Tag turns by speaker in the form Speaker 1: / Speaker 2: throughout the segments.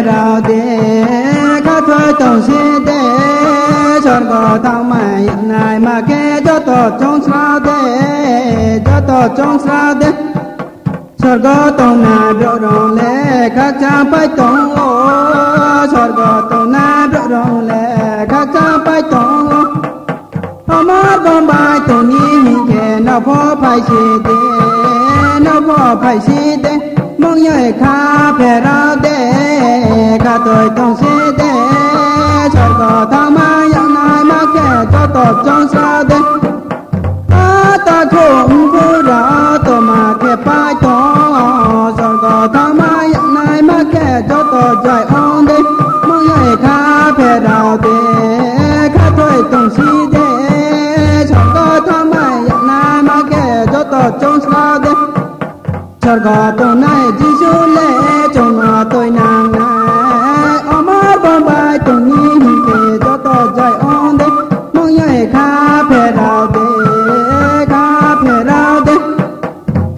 Speaker 1: rào đê khá thôi tổng xí đê chọn có thang mày hiện nay mà kê cho tổ trong sao đê cho tổ trong sao đê chọn có tổng nà rộ rộng lệ khá trang phải tổng ô chọn có tổng nà rộ rộng lệ khá trang phải tổng ô hôm mắt con bài tổng nhí mình kê nó phó phải xí đê nó phó phải xí đê mong nhớ khá phê rào đê khá tôi tổng xí đê chọn có thang mày hiện nay mà kê cho tổ trong sao đê ta không có rõ tôi mà kê phải tổ chọn có thang mày hiện nay mà kê cho tổ chạy on đê mong nhớ khá phê rào đê khá tôi tổng xí đê chọn có thang mày hiện nay mà kê cho tổ trong sao đê chọn có tổ này chỉ số lệ trong tôi nàng này ở mắt con bài tôi nghĩ mình kê cho tổ chạy on đê mong nhớ khá phê rào đê khá phê rào đê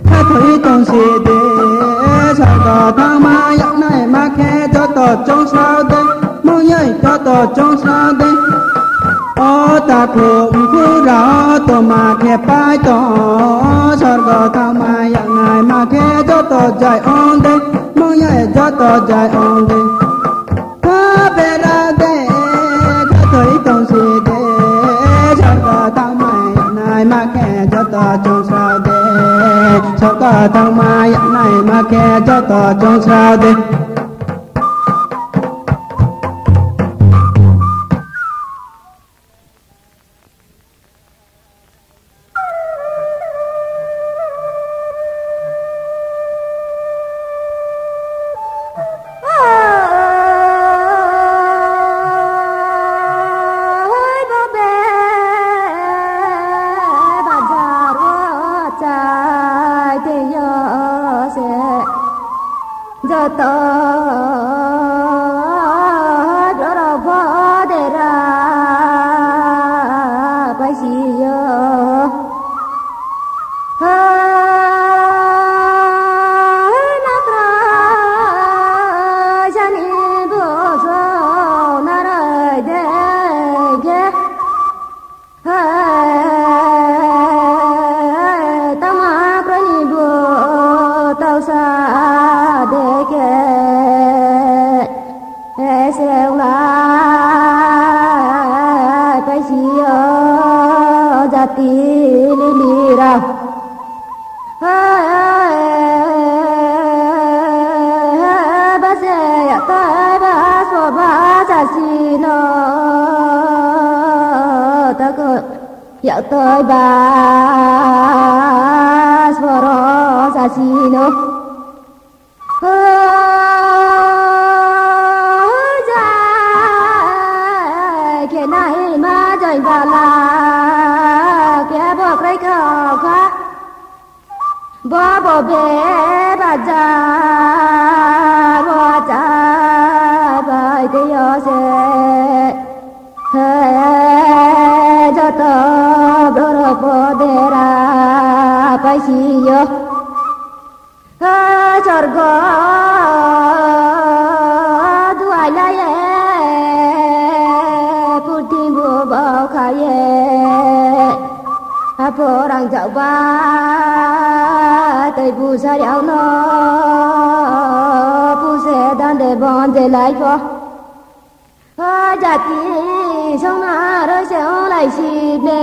Speaker 1: khá thấy tổng xí đê chọn có thang mày hiện nay mà kê cho tổ trong sao đê mong nhớ cho tổ trong sao đê ta không có rõ tôi mà kê phải tổ chọn có thang mày hiện nay mà kê cho tổ chạy on đê mong nhớ cho tổ chạy on đê khá phê rào đê khá thấy tổng xí đê chọn có thang mày hiện nay mà kê cho tổ trong sao đê chọn có thang mày hiện nay mà kê cho tổ trong sao đê tôi ba svoro sasino ja ke nai ma jai ba la ke bo krai kha kha bo be ba ja ba de yo se cho to bodera paisiyo chorgo duala ye putingu bao khaye aporang jawa tây bu sa yao no bu se dan de bon de lai pho jati sông na rơi xéo lại xì nè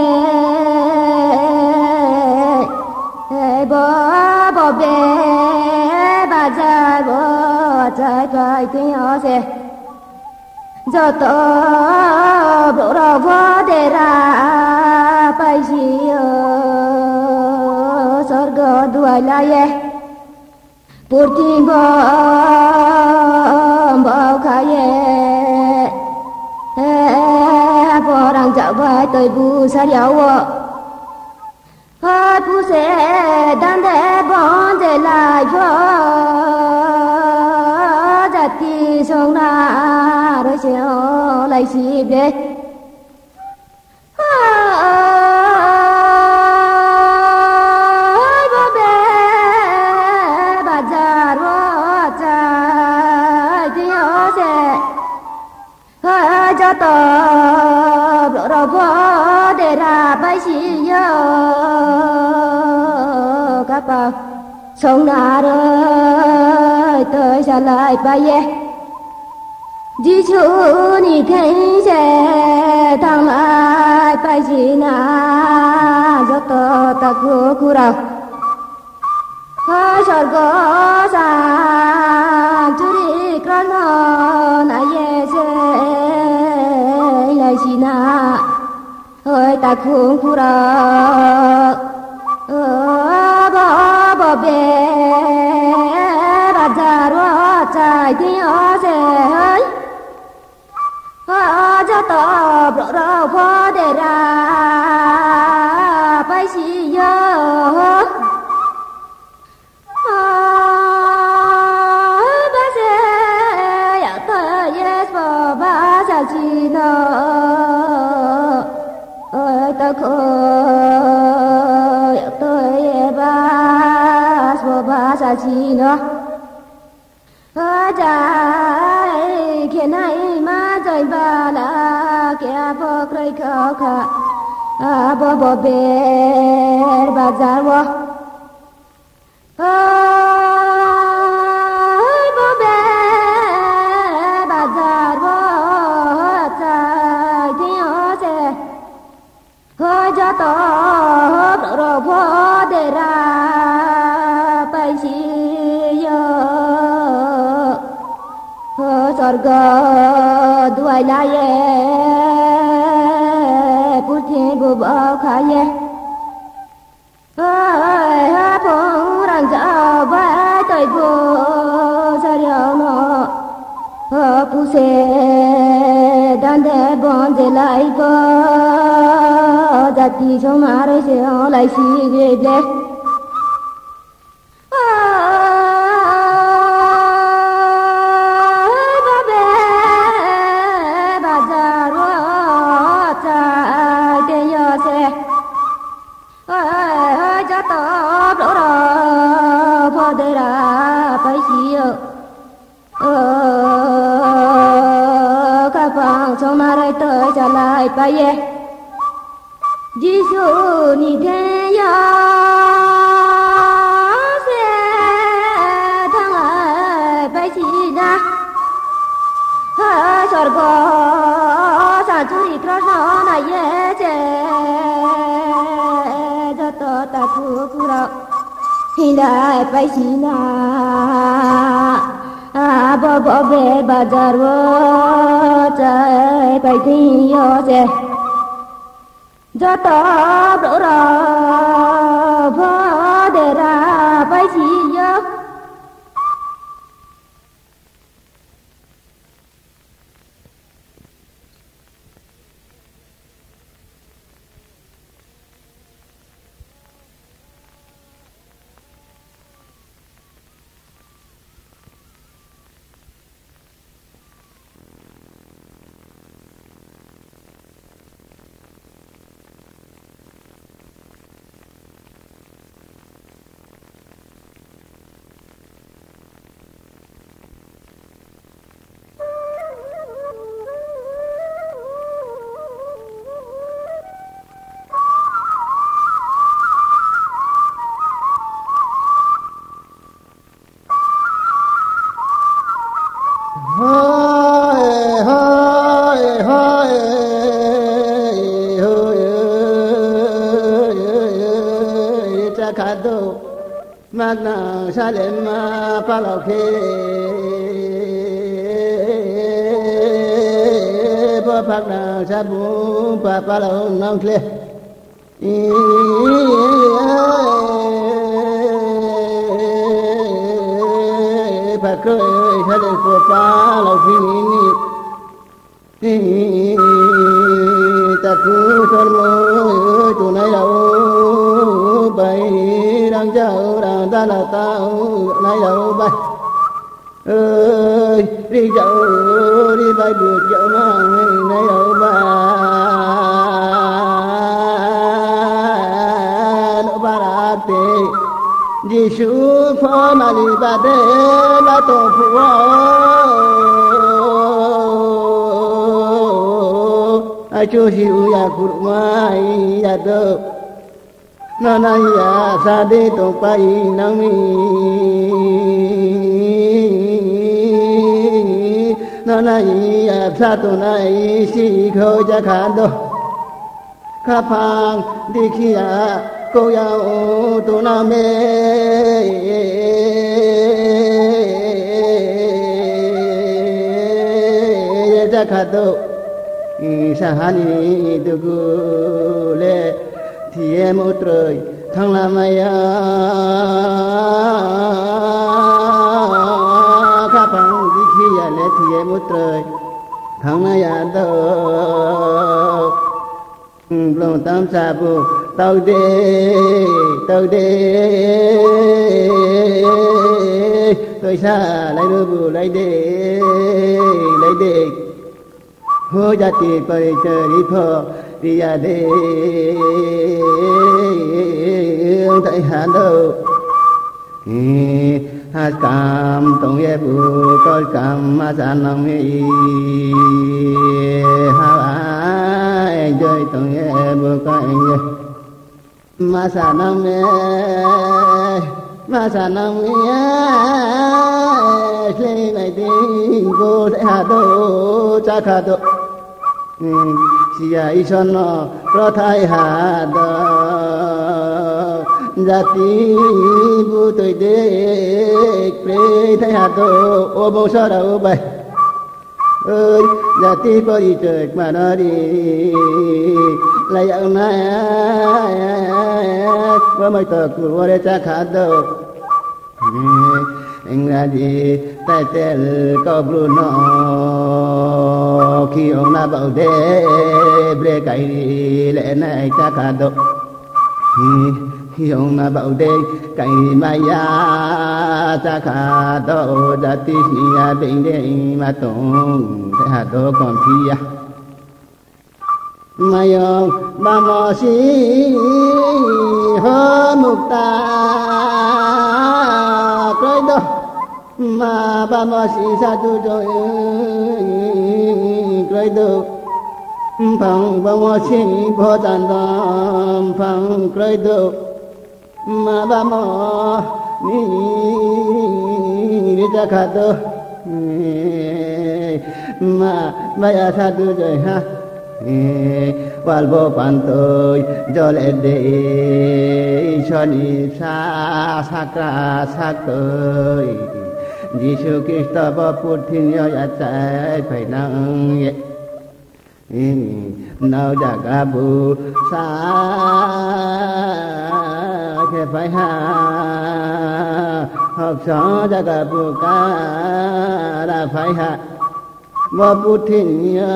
Speaker 1: bo bé bà cha bo trái trái kinh ho se giờ to bộ đầu võ để ra bay gì sorgo đuôi la ye purtin bao khaye porang jawa tôi bu sa liao bu se dan de bon de lai pho jati song na ro se lai si be
Speaker 2: bờ sông nà rơi tới xa lại bay Giêsu ni thấy sẽ thằng lại bay gì na gió to ta cu rau hơi sọt có sa churi con na ye sẽ lại gì na hơi ta cu rau bò bè bà già rồi chạy đi ở đây cho tao bỏ ra qua để ra bay xì nhớ ba sẽ ya tới yes bỏ ba sẽ gì nó ta khơi ya tới ba bỏ ba sẽ gì nó trái khi này mà trời ba là kia bỏ cây khao khá bỏ bể bà già bỏ bể bà già bỏ trái thì ở sẽ hơi cho tao rồi bỏ để ra bay xì Sorga duai la ye puthi bu ba kha ye ha phong rang ja ba tai bu sa ryo no pu se dan de bon de lai bo jati chong ma re se lai si ge ble lại bay Giêsu ni thế ya sẽ thằng ai bay chi na sor go sa chui cross nó na ye che cho to ta cu ra hi lại bay chi na bo be bazar wo chai bay thi yo che cho to đổ ra phá để ra bay chi yo Magna Salem Palauke Papagna Sabu Papalau Nankle Pakoy Hade Papalau Fini Taku Tormo Tunai Lau Bay đang chờ đang ta là tao nay đâu bay ơi đi dạo đi bay buộc dạo mang nay đâu bay nó ba ra tê Giêsu phó mà đi ba đê ba tổ phụ ai cho hiểu ya cụ mai ya đâu
Speaker 1: nó nay sa đi tụng bay nắng mi nó nay sa tu nay si khâu cha khán đô khá phang đi kia cô yêu tu na mê cha khá đô sa hani tu gu le thì em một trời thằng làm mày các bạn đi khi lẽ thì em một trời thằng này đâu lòng tam sa bu tao đi tôi xa lấy đôi bu lấy đi hô gia ti coi chơi đi thọ đi à đi tại hà đâu hát cam tông ye bu coi cam mà san lòng hi hai chơi tông ye bu coi ye mà san lòng ye lên này tiếng cô tại hà đâu cha khá đâu siya isono prothai ha da jati bu tôi de pre thai ha do o bo sa da o bai ơi jati có đi trời mà nó đi lại ông này qua mấy tờ của để cha khá đâu anh ra đi tại tel có bruno khi ông na bảo đê bre cái lẽ này cha cả độ khi ông na bảo đê cái maya cha cả độ đã tí nhà bệnh đê mà tông thế hà độ còn phi mai ông ba mò si hơ mục ta coi đâu mà ba mò si sa tu rồi coi đâu phẳng ba mò si phô tàn đom phẳng coi đâu mà ba mò ni cha khát đâu mà ba sa tu rồi ha walbo pantoy jole de shani sa sakra sakoy Giêsu Kitô ba putin yo ya chai phải nang ye nào ja ga bu sa ke phải ha học so ja ga bu ka ra phải ha ba putin ya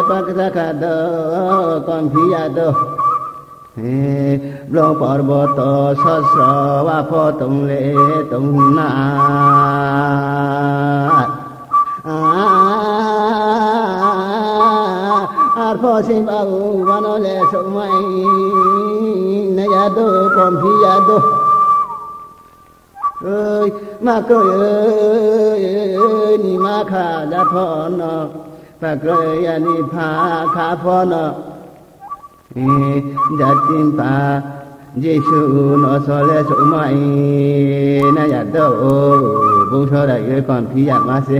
Speaker 1: pakta ka do kon phia do lo parboto sasra wa pho tung le tung na ar pho sim au vano le so mai na ya do kon phia do ơi mà cười ni ma kha da pho no và cười ani pha kha pho no jatim pa Giêsu nó so le so mai na ya do bu so da ye kon phi ya ma se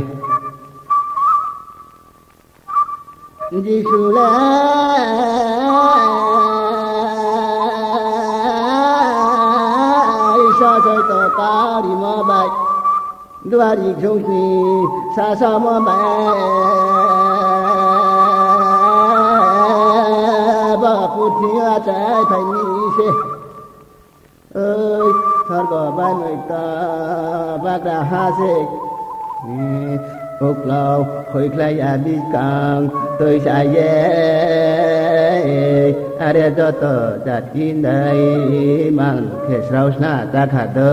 Speaker 1: Giêsu la sa so to pa di mo bai đoa đi chung ni sa sa mo ba ba putin a trái thành ni se ơi thar go ba noi ta ba da ha se ốc lao khơi khai a đi càng tôi sa ye are do to da tin dai mang ke srausna ta kha do